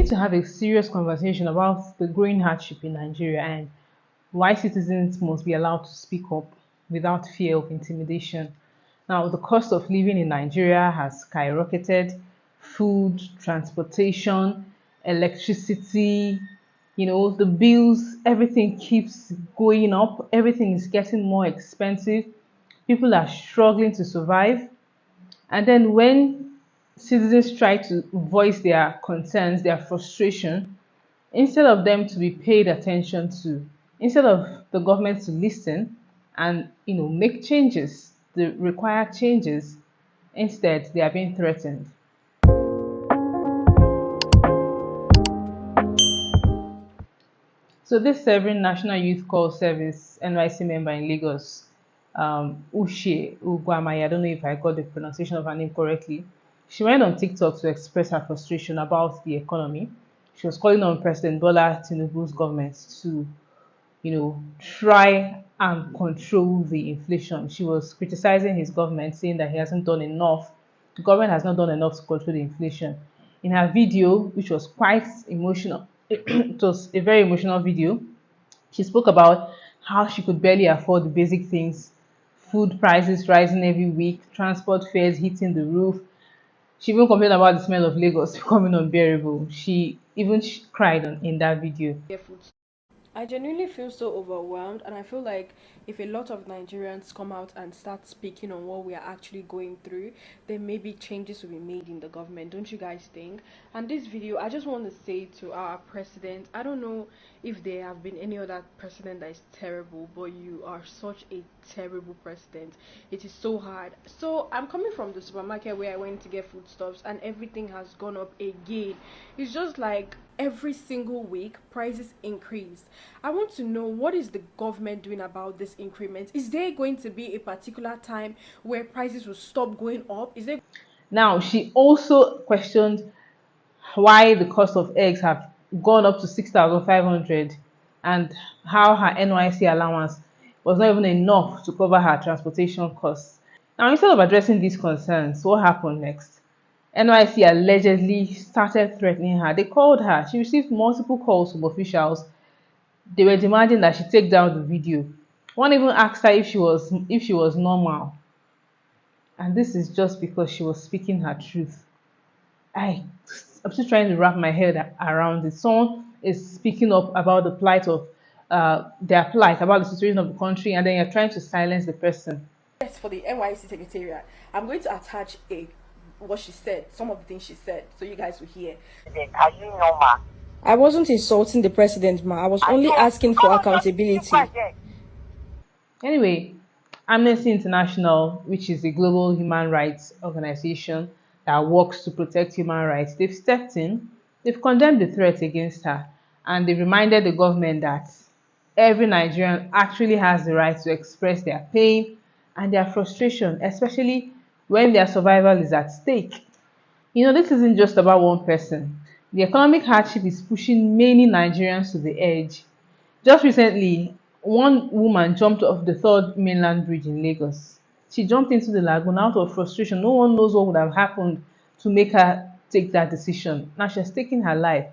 to have a serious conversation about the growing hardship in Nigeria and why citizens must be allowed to speak up without fear of intimidation. Now, the cost of living in Nigeria has skyrocketed. Food, transportation, electricity, the bills, everything keeps going up. Everything is getting more expensive. People are struggling to survive. And then when citizens try to voice their concerns, their frustration, instead of them to be paid attention to, instead of the government to listen and make changes, the required changes, instead they are being threatened. So this serving National Youth Call Service NYSC member in Lagos, Ushe Ugwamaya, I don't know if I got the pronunciation of her name correctly. She went on TikTok to express her frustration about the economy. She was calling on President Bola Tinubu's government to, try and control the inflation. She was criticizing his government, saying that he hasn't done enough. The government has not done enough to control the inflation. In her video, which was quite emotional, it was a very emotional video. She spoke about how she could barely afford the basic things, food prices rising every week, transport fares hitting the roof. She even complained about the smell of Lagos becoming unbearable. She even cried in that video. I genuinely feel so overwhelmed, and I feel like if a lot of Nigerians come out and start speaking on what we are actually going through, then maybe changes will be made in the government. Don't you guys think? And this video, I just want to say to our president, I don't know if there have been any other president that is terrible, but you are such a terrible president. It is so hard. So I'm coming from the supermarket where I went to get foodstuffs, and everything has gone up again. It's just like every single week prices increase. I want to know, what is the government doing about this increment? Is there going to be a particular time where prices will stop going up? Is there Now, she also questioned why the cost of eggs have gone up to 6,500 and how her NYC allowance was not even enough to cover her transportation costs. Now, instead of addressing these concerns, what happened next? NYC allegedly started threatening her. They called her. She received multiple calls from officials. They were demanding that she take down the video. One even asked her if she was normal. And this is just because she was speaking her truth. I'm still trying to wrap my head around it. Someone is speaking up about the plight of their plight, about the situation of the country, and then you're trying to silence the person. Yes, for the NYC secretariat, I'm going to attach what she said, some of the things she said, so you guys will hear. Are you normal? I wasn't insulting the president, ma. I was only asking for accountability. Anyway, Amnesty International, which is a global human rights organization that works to protect human rights, they've stepped in, they've condemned the threat against her, and they reminded the government that every Nigerian actually has the right to express their pain and their frustration, especially when their survival is at stake. This isn't just about one person. The economic hardship is pushing many Nigerians to the edge. Just recently, one woman jumped off the third mainland bridge in Lagos. She jumped into the lagoon out of frustration. No one knows what would have happened to make her take that decision. Now she's taking her life.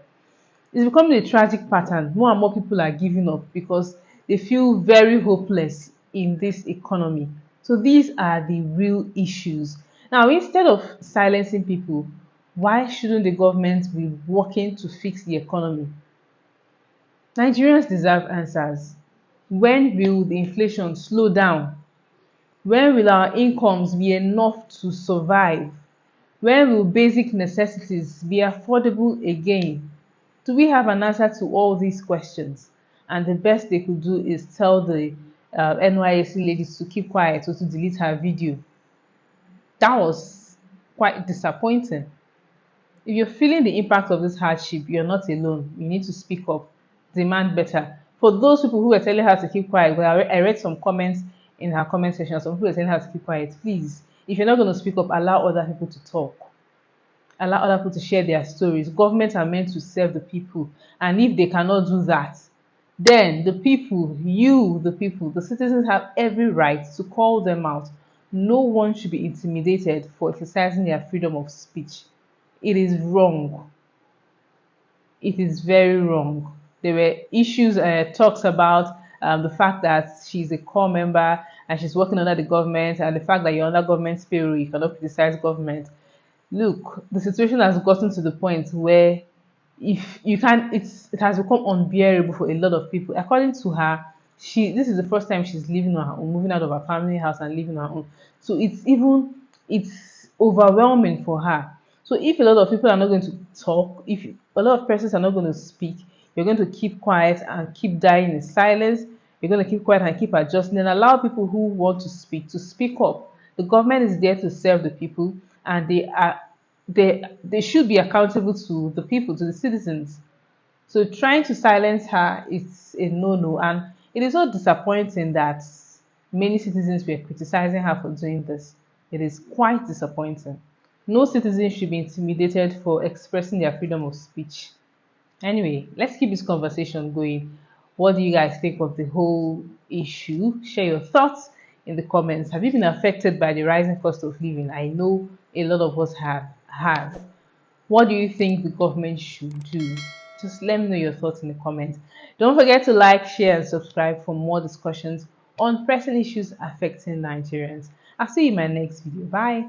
It's becoming a tragic pattern. More and more people are giving up because they feel very hopeless in this economy. So these are the real issues. Now, instead of silencing people, why shouldn't the government be working to fix the economy? Nigerians deserve answers. When will the inflation slow down? When will our incomes be enough to survive? When will basic necessities be affordable again? Do we have an answer to all these questions? And the best they could do is tell the NYSC ladies to keep quiet or to delete her video. That was quite disappointing. If you're feeling the impact of this hardship, you're not alone. You need to speak up, demand better. For those people who were telling her to keep quiet, well, I read some comments in her comment section. Some people were telling her to keep quiet. Please, if you're not going to speak up, allow other people to talk. Allow other people to share their stories. Governments are meant to serve the people. And if they cannot do that, then the people, the citizens have every right to call them out. No one should be intimidated for exercising their freedom of speech. It is wrong. it is very wrong. There were issues, talks about the fact that she's a core member and she's working under the government, and the fact that you're under government payroll, you cannot criticize government. Look, the situation has gotten to the point where if you can't, it has become unbearable for a lot of people. According to her, this is the first time she's living on her own, moving out of her family house and living on her own. So it's overwhelming for her. So if a lot of people are not going to talk, if a lot of persons are not going to speak, you're going to keep quiet and keep dying in silence. You're going to keep quiet and keep adjusting and allow people who want to speak up. The government is there to serve the people, and they should be accountable to the people, to the citizens. So trying to silence her is a no-no, and it is so disappointing that many citizens were criticizing her for doing this. It is quite disappointing. No citizen should be intimidated for expressing their freedom of speech. Anyway, let's keep this conversation going. What do you guys think of the whole issue? Share your thoughts in the comments. Have you been affected by the rising cost of living? I know a lot of us have. What do you think the government should do? Just let me know your thoughts in the comments. Don't forget to like, share, and subscribe for more discussions on pressing issues affecting Nigerians. I'll see you in my next video. Bye.